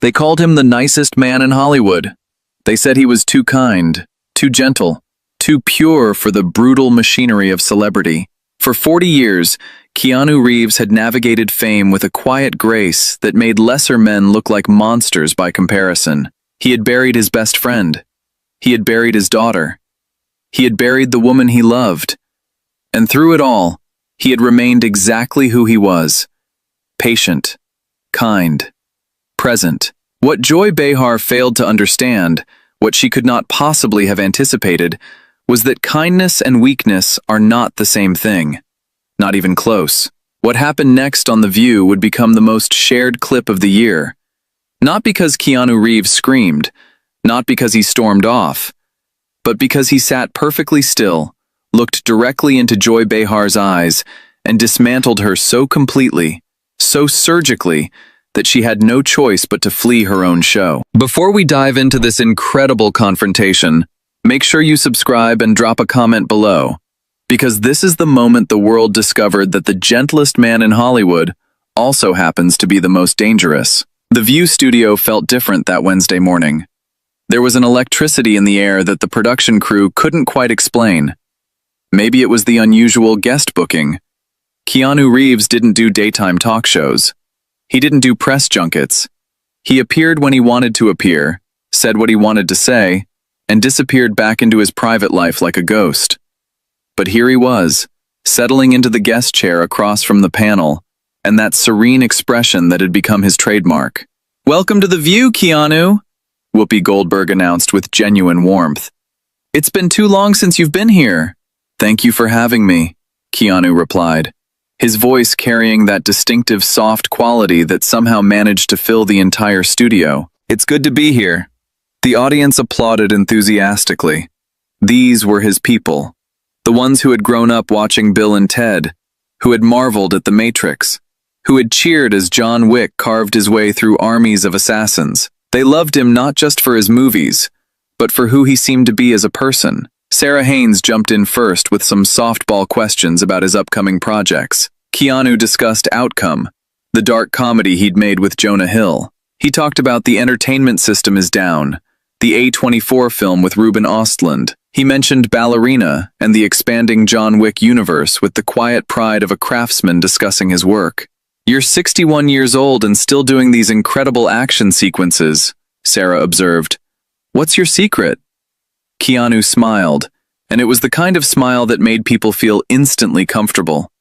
They called him the nicest man in Hollywood. They said he was too kind, too gentle, too pure for the brutal machinery of celebrity. For 40 years, Keanu Reeves had navigated fame with a quiet grace that made lesser men look like monsters by comparison. He had buried his best friend. He had buried his daughter. He had buried the woman he loved. And through it all, he had remained exactly who he was: patient, kind, present. What Joy Behar failed to understand, what she could not possibly have anticipated, was that kindness and weakness are not the same thing. Not even close. What happened next on The View would become the most shared clip of the year. Not because Keanu Reeves screamed, not because he stormed off, but because he sat perfectly still, looked directly into Joy Behar's eyes, and dismantled her so completely, so surgically, that she had no choice but to flee her own show. Before we dive into this incredible confrontation, make sure you subscribe and drop a comment below, because this is the moment the world discovered that the gentlest man in Hollywood also happens to be the most dangerous. The View studio felt different that Wednesday morning. There was an electricity in the air that the production crew couldn't quite explain. Maybe it was the unusual guest booking. Keanu Reeves didn't do daytime talk shows. He didn't do press junkets. He appeared when he wanted to appear, said what he wanted to say, and disappeared back into his private life like a ghost. But here he was, settling into the guest chair across from the panel, and that serene expression that had become his trademark. "Welcome to The View, Keanu," Whoopi Goldberg announced with genuine warmth. "It's been too long since you've been here." "Thank you for having me," Keanu replied, his voice carrying that distinctive soft quality that somehow managed to fill the entire studio. "It's good to be here." The audience applauded enthusiastically. These were his people, the ones who had grown up watching Bill and Ted, who had marveled at The Matrix, who had cheered as John Wick carved his way through armies of assassins. They loved him not just for his movies, but for who he seemed to be as a person. Sarah Haynes jumped in first with some softball questions about his upcoming projects. Keanu discussed Outcome, the dark comedy he'd made with Jonah Hill. He talked about The Entertainment System is Down, the A24 film with Ruben Östlund. He mentioned Ballerina and the expanding John Wick universe with the quiet pride of a craftsman discussing his work. "You're 61 years old and still doing these incredible action sequences," Sarah observed. "What's your secret?" Keanu smiled, and it was the kind of smile that made people feel instantly comfortable.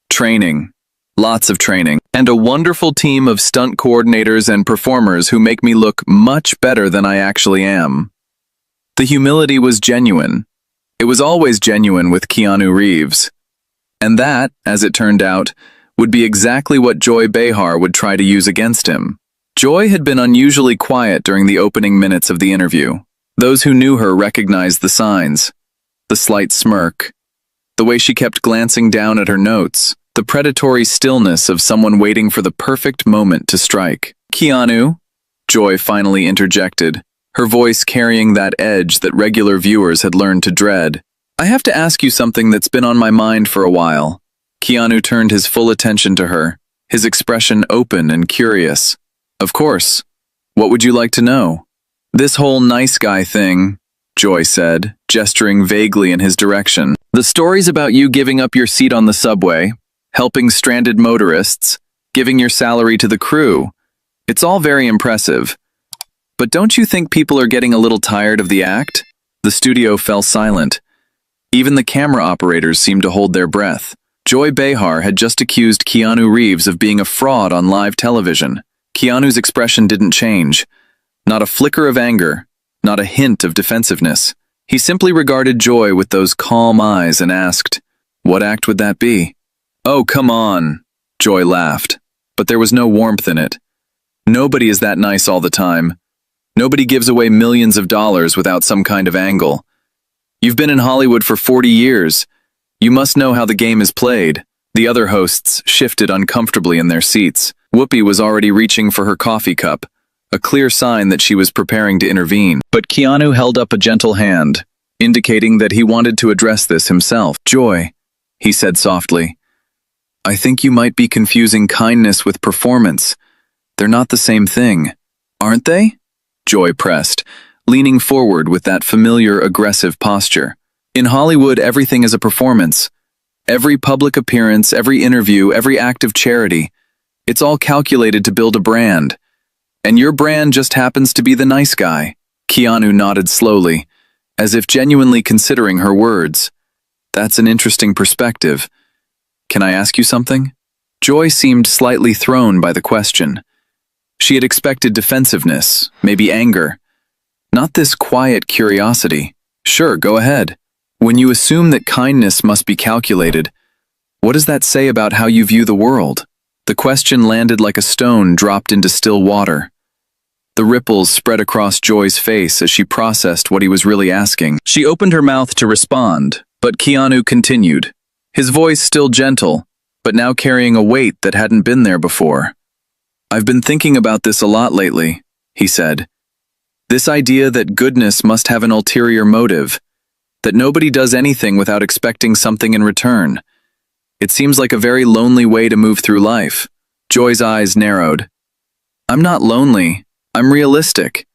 "Training. Lots of training. And a wonderful team of stunt coordinators and performers who make me look much better than I actually am." The humility was genuine. It was always genuine with Keanu Reeves. And that, as it turned out, would be exactly what Joy Behar would try to use against him. Joy had been unusually quiet during the opening minutes of the interview. Those who knew her recognized the signs. The slight smirk, the way she kept glancing down at her notes, the predatory stillness of someone waiting for the perfect moment to strike. "Keanu," Joy finally interjected, her voice carrying that edge that regular viewers had learned to dread. "I have to ask you something that's been on my mind for a while." Keanu turned his full attention to her, his expression open and curious. "Of course. What would you like to know?" "This whole nice guy thing," Joy said, gesturing vaguely in his direction. "The stories about you giving up your seat on the subway, helping stranded motorists, giving your salary to the crew. It's all very impressive. But don't you think people are getting a little tired of the act?" The studio fell silent. Even the camera operators seemed to hold their breath. Joy Behar had just accused Keanu Reeves of being a fraud on live television. Keanu's expression didn't change. Not a flicker of anger, not a hint of defensiveness. He simply regarded Joy with those calm eyes and asked, "What act would that be?" "Oh, come on," Joy laughed, but there was no warmth in it. "Nobody is that nice all the time. Nobody gives away millions of dollars without some kind of angle. You've been in Hollywood for 40 years. You must know how the game is played." The other hosts shifted uncomfortably in their seats. Whoopi was already reaching for her coffee cup, a clear sign that she was preparing to intervene. But Keanu held up a gentle hand, indicating that he wanted to address this himself. "Joy," he said softly, "I think you might be confusing kindness with performance. They're not the same thing." Aren't they? Joy pressed, leaning forward with that familiar aggressive posture. In Hollywood, everything is a performance. Every public appearance, every interview, every act of charity. It's all calculated to build a brand. And your brand just happens to be the nice guy. Keanu nodded slowly, as if genuinely considering her words. That's an interesting perspective. Can I ask you something? Joy seemed slightly thrown by the question. She had expected defensiveness, maybe anger. Not this quiet curiosity. Sure, go ahead. When you assume that kindness must be calculated, what does that say about how you view the world? The question landed like a stone dropped into still water. The ripples spread across Joy's face as she processed what he was really asking. She opened her mouth to respond, but Keanu continued, his voice still gentle, but now carrying a weight that hadn't been there before. I've been thinking about this a lot lately, he said. This idea that goodness must have an ulterior motive, that nobody does anything without expecting something in return. It seems like a very lonely way to move through life. Joy's eyes narrowed. I'm not lonely. I'm realistic.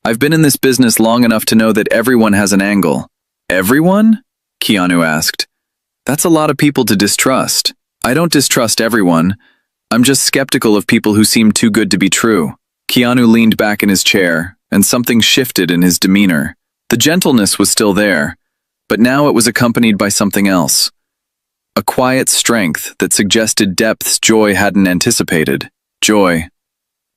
I've been in this business long enough to know that everyone has an angle. Everyone? Keanu asked. That's a lot of people to distrust. I don't distrust everyone. I'm just skeptical of people who seem too good to be true. Keanu leaned back in his chair, and something shifted in his demeanor. The gentleness was still there, but now it was accompanied by something else. A quiet strength that suggested depths Joy hadn't anticipated. Joy,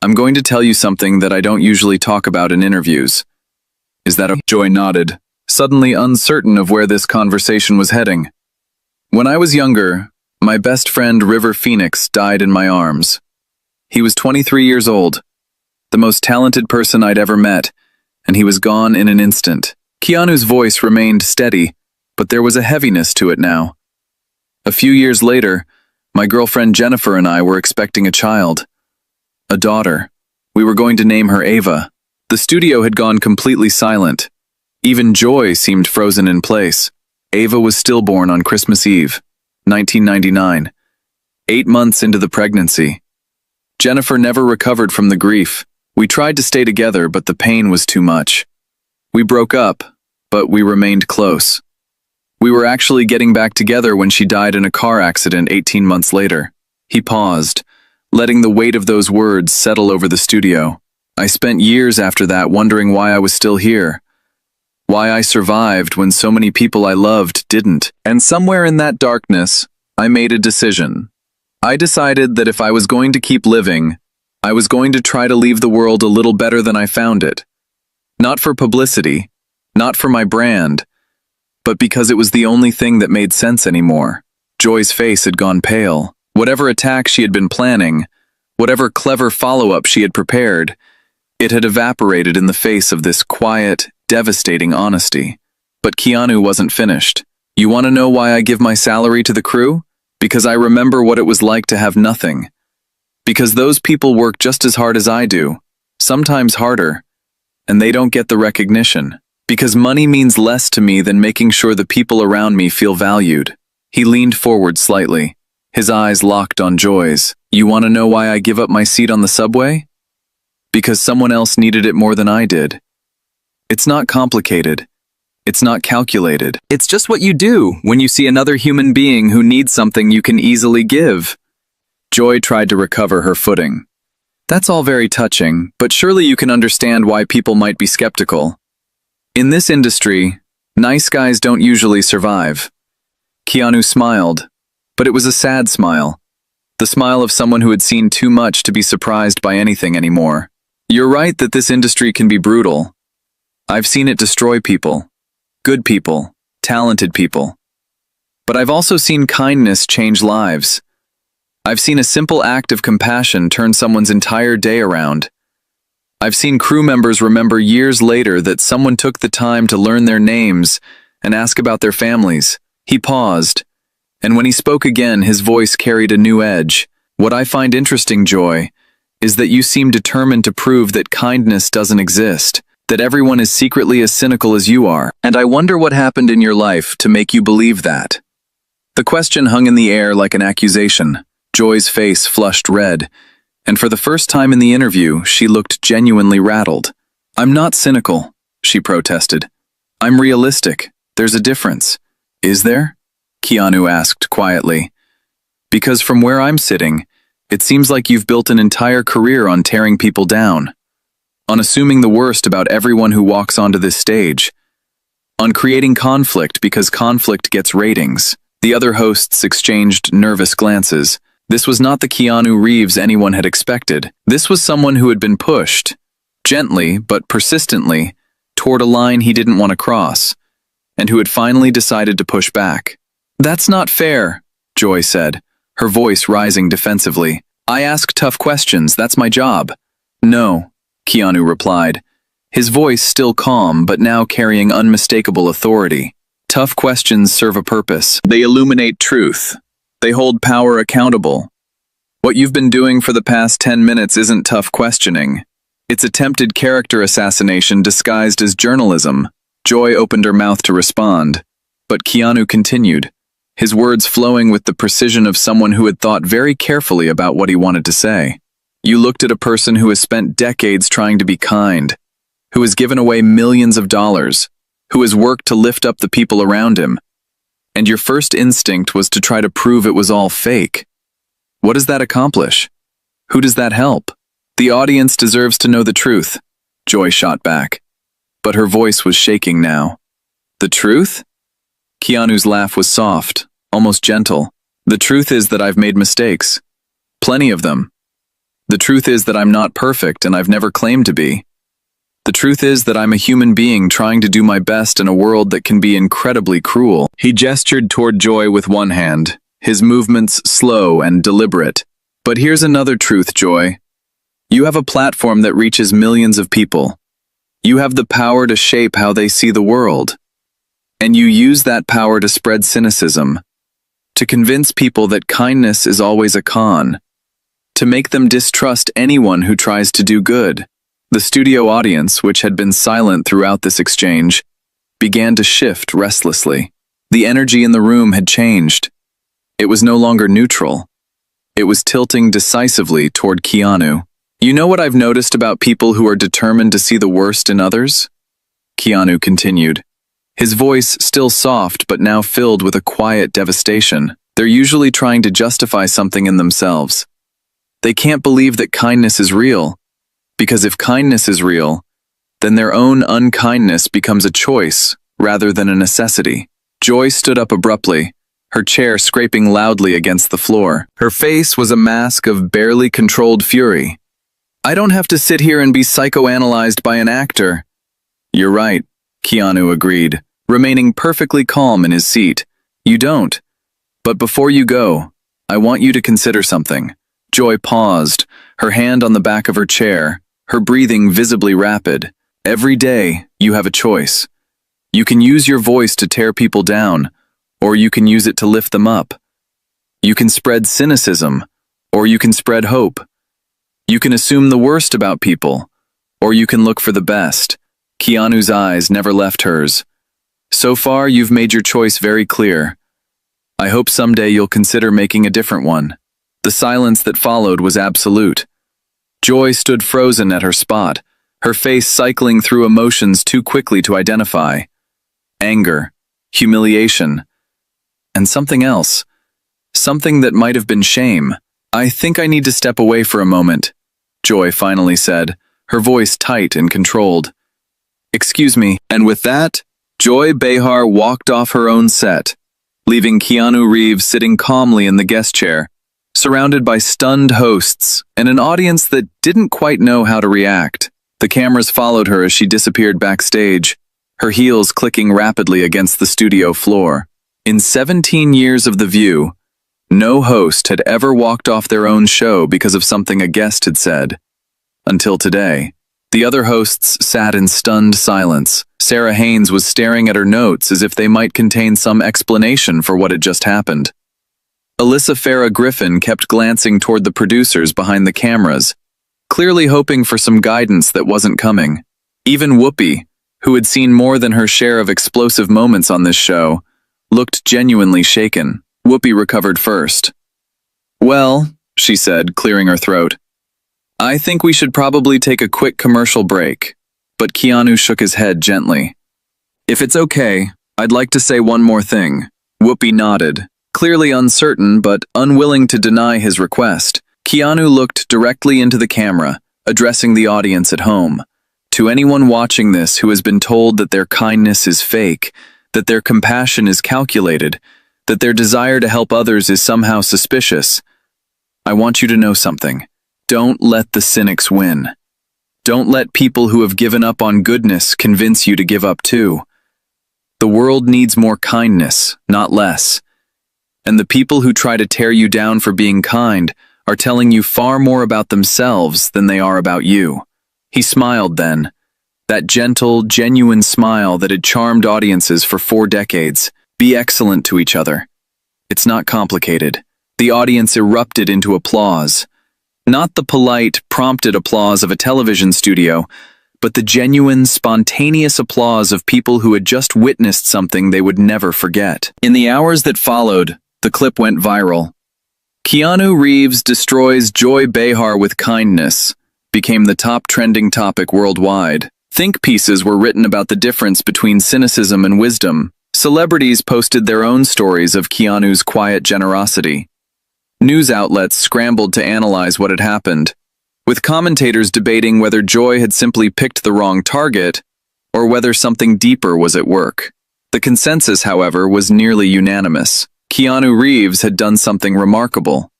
I'm going to tell you something that I don't usually talk about in interviews. Is that okay? Joy nodded, suddenly uncertain of where this conversation was heading. When I was younger, my best friend River Phoenix died in my arms. He was 23 years old, the most talented person I'd ever met, and he was gone in an instant. Keanu's voice remained steady, but there was a heaviness to it now. A few years later, my girlfriend Jennifer and I were expecting a child. A daughter. We were going to name her Ava. The studio had gone completely silent. Even Joy seemed frozen in place. Ava was stillborn on Christmas Eve, 1999. 8 months into the pregnancy. Jennifer never recovered from the grief. We tried to stay together, but the pain was too much. We broke up, but we remained close. We were actually getting back together when she died in a car accident 18 months later. He paused, letting the weight of those words settle over the studio. I spent years after that wondering why I was still here. Why I survived when so many people I loved didn't. And somewhere in that darkness, I made a decision. I decided that if I was going to keep living, I was going to try to leave the world a little better than I found it. Not for publicity, not for my brand, but because it was the only thing that made sense anymore. Joy's face had gone pale. Whatever attack she had been planning, whatever clever follow-up she had prepared, it had evaporated in the face of this quiet, devastating honesty. But Keanu wasn't finished. You want to know why I give my salary to the crew? Because I remember what it was like to have nothing. Because those people work just as hard as I do, sometimes harder, and they don't get the recognition. Because money means less to me than making sure the people around me feel valued. He leaned forward slightly, his eyes locked on Joy's. You want to know why I give up my seat on the subway? Because someone else needed it more than I did. It's not complicated. It's not calculated. It's just what you do when you see another human being who needs something you can easily give. Joy tried to recover her footing. That's all very touching, but surely you can understand why people might be skeptical. In this industry, nice guys don't usually survive. Keanu smiled, but it was a sad smile. The smile of someone who had seen too much to be surprised by anything anymore. You're right that this industry can be brutal. I've seen it destroy people. Good people, talented people. But I've also seen kindness change lives. I've seen a simple act of compassion turn someone's entire day around. I've seen crew members remember years later that someone took the time to learn their names and ask about their families. He paused, and when he spoke again, his voice carried a new edge. What I find interesting, Joy, is that you seem determined to prove that kindness doesn't exist, that everyone is secretly as cynical as you are. And I wonder what happened in your life to make you believe that. The question hung in the air like an accusation. Joy's face flushed red, And for the first time in the interview, she looked genuinely rattled. "I'm not cynical," she protested. "I'm realistic. There's a difference." "Is there?" Keanu asked quietly. "Because from where I'm sitting, it seems like you've built an entire career on tearing people down, on assuming the worst about everyone who walks onto this stage, on creating conflict because conflict gets ratings." The other hosts exchanged nervous glances. This was not the Keanu Reeves anyone had expected. This was someone who had been pushed, gently but persistently, toward a line he didn't want to cross, and who had finally decided to push back. "That's not fair," Joy said, her voice rising defensively. "I ask tough questions, that's my job." "No," Keanu replied, his voice still calm but now carrying unmistakable authority. "Tough questions serve a purpose. They illuminate truth. They hold power accountable. What you've been doing for the past 10 minutes isn't tough questioning. It's attempted character assassination disguised as journalism." Joy opened her mouth to respond, but Keanu continued, his words flowing with the precision of someone who had thought very carefully about what he wanted to say. "You looked at a person who has spent decades trying to be kind, who has given away millions of dollars, who has worked to lift up the people around him, and your first instinct was to try to prove it was all fake. What does that accomplish? Who does that help? The audience deserves to know the truth," Joy shot back, but her voice was shaking now. "The truth?" Keanu's laugh was soft, almost gentle. "The truth is that I've made mistakes. Plenty of them. The truth is that I'm not perfect and I've never claimed to be. The truth is that I'm a human being trying to do my best in a world that can be incredibly cruel." He gestured toward Joy with one hand, his movements slow and deliberate. "But here's another truth, Joy. You have a platform that reaches millions of people. You have the power to shape how they see the world. And you use that power to spread cynicism, to convince people that kindness is always a con, to make them distrust anyone who tries to do good." The studio audience, which had been silent throughout this exchange, began to shift restlessly. The energy in the room had changed. It was no longer neutral. It was tilting decisively toward Keanu. "You know what I've noticed about people who are determined to see the worst in others?" Keanu continued, his voice still soft but now filled with a quiet devastation. "They're usually trying to justify something in themselves. They can't believe that kindness is real, because if kindness is real, then their own unkindness becomes a choice rather than a necessity." Joy stood up abruptly, her chair scraping loudly against the floor. Her face was a mask of barely controlled fury. "I don't have to sit here and be psychoanalyzed by an actor." "You're right," Keanu agreed, remaining perfectly calm in his seat. "You don't. But before you go, I want you to consider something." Joy paused, her hand on the back of her chair, her breathing visibly rapid. "Every day, you have a choice. You can use your voice to tear people down, or you can use it to lift them up. You can spread cynicism, or you can spread hope. You can assume the worst about people, or you can look for the best." Keanu's eyes never left hers. "So far, you've made your choice very clear. I hope someday you'll consider making a different one." The silence that followed was absolute. Joy stood frozen at her spot, her face cycling through emotions too quickly to identify. Anger, humiliation, and something else. Something that might have been shame. "I think I need to step away for a moment," Joy finally said, her voice tight and controlled. "Excuse me." And with that, Joy Behar walked off her own set, leaving Keanu Reeves sitting calmly in the guest chair, surrounded by stunned hosts and an audience that didn't quite know how to react. The cameras followed her as she disappeared backstage, her heels clicking rapidly against the studio floor. In 17 years of The View, no host had ever walked off their own show because of something a guest had said. Until today. The other hosts sat in stunned silence. Sarah Haynes was staring at her notes as if they might contain some explanation for what had just happened. Alyssa Farah Griffin kept glancing toward the producers behind the cameras, clearly hoping for some guidance that wasn't coming. Even Whoopi, who had seen more than her share of explosive moments on this show, looked genuinely shaken. Whoopi recovered first. "Well," she said, clearing her throat, I think we should probably take a quick commercial break. But Keanu shook his head gently. If it's okay, I'd like to say one more thing. Whoopi nodded, clearly uncertain but unwilling to deny his request. Keanu looked directly into the camera, addressing the audience at home. To anyone watching this who has been told that their kindness is fake, that their compassion is calculated, that their desire to help others is somehow suspicious, I want you to know something. Don't let the cynics win. Don't let people who have given up on goodness convince you to give up too. The world needs more kindness, not less. And the people who try to tear you down for being kind are telling you far more about themselves than they are about you. He smiled then, that gentle, genuine smile that had charmed audiences for 4 decades. Be excellent to each other. It's not complicated. The audience erupted into applause. Not the polite, prompted applause of a television studio, but the genuine, spontaneous applause of people who had just witnessed something they would never forget. In the hours that followed, the clip went viral. Keanu Reeves destroys Joy Behar with kindness became the top trending topic worldwide. Think pieces were written about the difference between cynicism and wisdom. Celebrities posted their own stories of Keanu's quiet generosity. News outlets scrambled to analyze what had happened, with commentators debating whether Joy had simply picked the wrong target or whether something deeper was at work. The consensus, however, was nearly unanimous. Keanu Reeves had done something remarkable.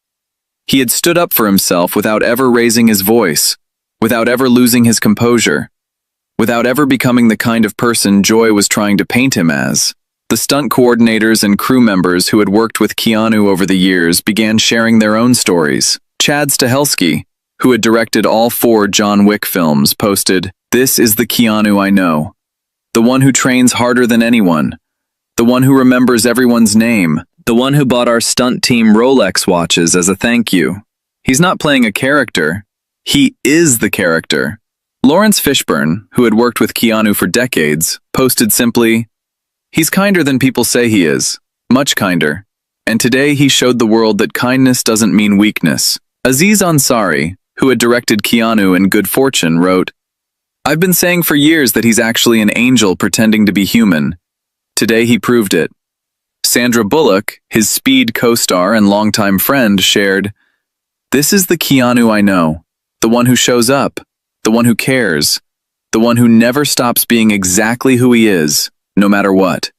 He had stood up for himself without ever raising his voice, without ever losing his composure, without ever becoming the kind of person Joy was trying to paint him as. The stunt coordinators and crew members who had worked with Keanu over the years began sharing their own stories. Chad Stahelski, who had directed all 4 John Wick films, posted, "This is the Keanu I know. The one who trains harder than anyone. The one who remembers everyone's name. The one who bought our stunt team Rolex watches as a thank you. He's not playing a character. He is the character." Lawrence Fishburne, who had worked with Keanu for decades, posted simply, "He's kinder than people say he is. Much kinder. And today he showed the world that kindness doesn't mean weakness." Aziz Ansari, who had directed Keanu in Good Fortune, wrote, "I've been saying for years that he's actually an angel pretending to be human. Today he proved it." Sandra Bullock, his Speed co-star and longtime friend, shared, "This is the Keanu I know. The one who shows up. The one who cares. The one who never stops being exactly who he is, no matter what.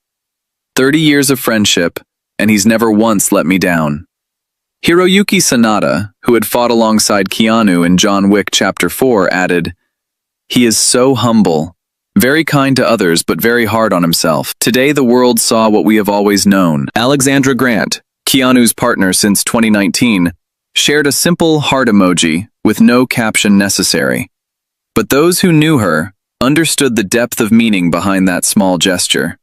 30 years of friendship, and he's never once let me down." Hiroyuki Sanada, who had fought alongside Keanu in John Wick Chapter 4, added, "He is so humble, very kind to others but very hard on himself. Today the world saw what we have always known." Alexandra Grant, Keanu's partner since 2019, shared a simple heart emoji with no caption necessary. But those who knew her understood the depth of meaning behind that small gesture.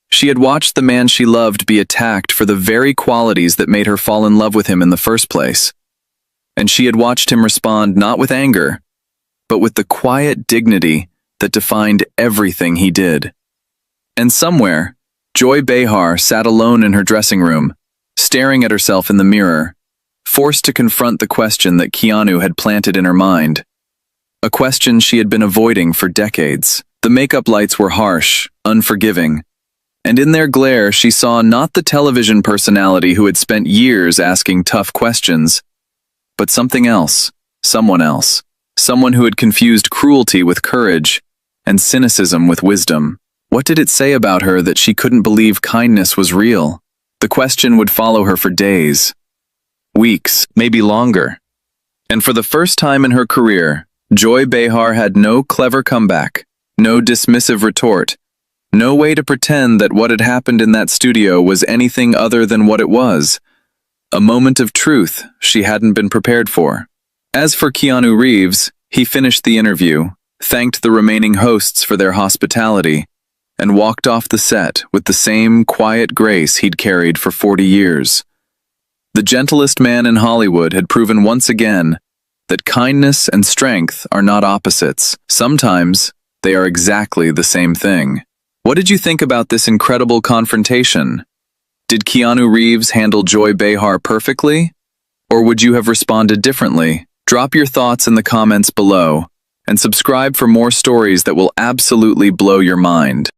She had watched the man she loved be attacked for the very qualities that made her fall in love with him in the first place. And she had watched him respond not with anger, but with the quiet dignity that defined everything he did. And somewhere, Joy Behar sat alone in her dressing room, staring at herself in the mirror, forced to confront the question that Keanu had planted in her mind. A question she had been avoiding for decades. The makeup lights were harsh, unforgiving, and in their glare she saw not the television personality who had spent years asking tough questions, but something else, someone else, someone who had confused cruelty with courage and cynicism with wisdom. What did it say about her that she couldn't believe kindness was real? The question would follow her for days, weeks, maybe longer. And for the first time in her career, Joy Behar had no clever comeback, no dismissive retort, no way to pretend that what had happened in that studio was anything other than what it was, a moment of truth she hadn't been prepared for. As for Keanu Reeves, he finished the interview, thanked the remaining hosts for their hospitality, and walked off the set with the same quiet grace he'd carried for 40 years. The gentlest man in Hollywood had proven once again that kindness and strength are not opposites. Sometimes they are exactly the same thing. What did you think about this incredible confrontation? Did Keanu Reeves handle Joy Behar perfectly? Or would you have responded differently? Drop your thoughts in the comments below, and subscribe for more stories that will absolutely blow your mind.